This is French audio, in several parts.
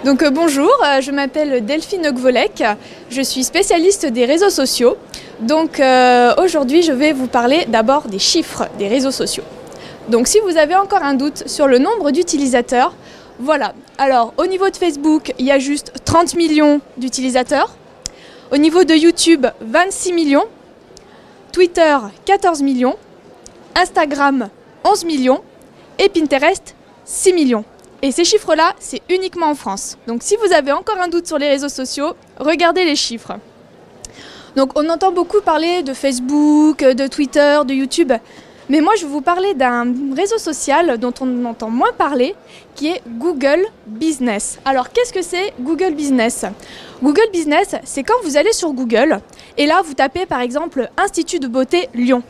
Bonjour, je m'appelle Delphine Gvolek, je suis spécialiste des réseaux sociaux. Aujourd'hui je vais vous parler d'abord des chiffres des réseaux sociaux. Donc si vous avez encore un doute sur le nombre d'utilisateurs, voilà. Alors au niveau de Facebook, il y a juste 30 millions d'utilisateurs. Au niveau de YouTube, 26 millions. Twitter, 14 millions. Instagram, 11 millions. Et Pinterest, 6 millions. Et ces chiffres-là, c'est uniquement en France. Donc si vous avez encore un doute sur les réseaux sociaux, regardez les chiffres. Donc on entend beaucoup parler de Facebook, de Twitter, de YouTube. Mais moi, je vais vous parler d'un réseau social dont on entend moins parler, qui est Google Business. Alors, qu'est-ce que c'est Google Business ? Google Business, c'est quand vous allez sur Google, et là, vous tapez par exemple Institut de beauté Lyon.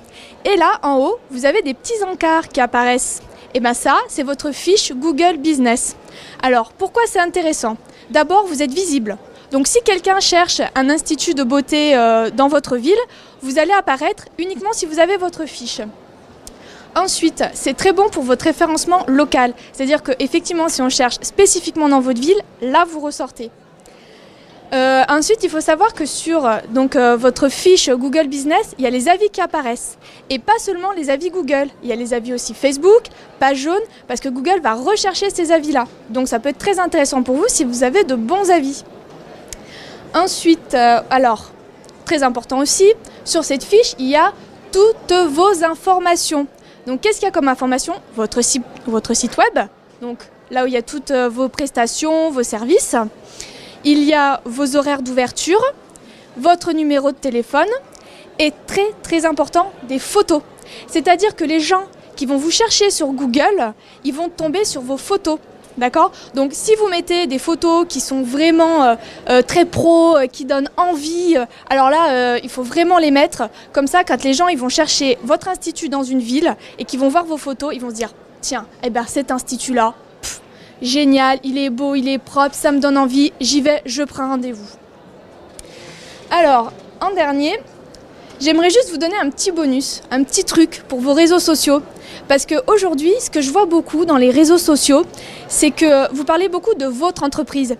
Et là, en haut, vous avez des petits encarts qui apparaissent. Et bien ça, c'est votre fiche Google Business. Alors, pourquoi c'est intéressant ? D'abord, vous êtes visible. Donc, si quelqu'un cherche un institut de beauté dans votre ville, vous allez apparaître uniquement si vous avez votre fiche. Ensuite, c'est très bon pour votre référencement local. C'est-à-dire qu'effectivement, si on cherche spécifiquement dans votre ville, là, vous ressortez. Ensuite, il faut savoir que sur votre fiche Google Business, il y a les avis qui apparaissent. Et pas seulement les avis Google. Il y a les avis aussi Facebook, page jaune, parce que Google va rechercher ces avis-là. Donc ça peut être très intéressant pour vous si vous avez de bons avis. Ensuite, très important aussi, sur cette fiche, il y a toutes vos informations. Donc qu'est-ce qu'il y a comme information ? Votre site web, donc là où il y a toutes vos prestations, vos services. Il y a vos horaires d'ouverture, votre numéro de téléphone et très très important, des photos. C'est-à-dire que les gens qui vont vous chercher sur Google, ils vont tomber sur vos photos. D'accord ? Donc si vous mettez des photos qui sont vraiment très pro, qui donnent envie, alors là il faut vraiment les mettre. Comme ça, quand les gens ils vont chercher votre institut dans une ville et qu'ils vont voir vos photos, ils vont se dire tiens, cet institut-là, génial, il est beau, il est propre, ça me donne envie, j'y vais, je prends rendez-vous. Alors, en dernier, j'aimerais juste vous donner un petit bonus, un petit truc pour vos réseaux sociaux. Parce qu'aujourd'hui, ce que je vois beaucoup dans les réseaux sociaux, c'est que vous parlez beaucoup de votre entreprise.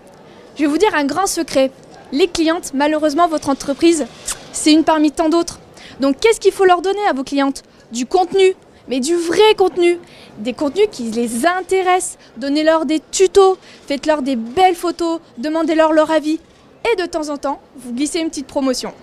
Je vais vous dire un grand secret. Les clientes, malheureusement, votre entreprise, c'est une parmi tant d'autres. Donc, qu'est-ce qu'il faut leur donner à vos clientes ? Du contenu, mais du vrai contenu. Des contenus qui les intéressent. Donnez-leur des tutos, faites-leur des belles photos, demandez-leur leur avis. Et de temps en temps, vous glissez une petite promotion.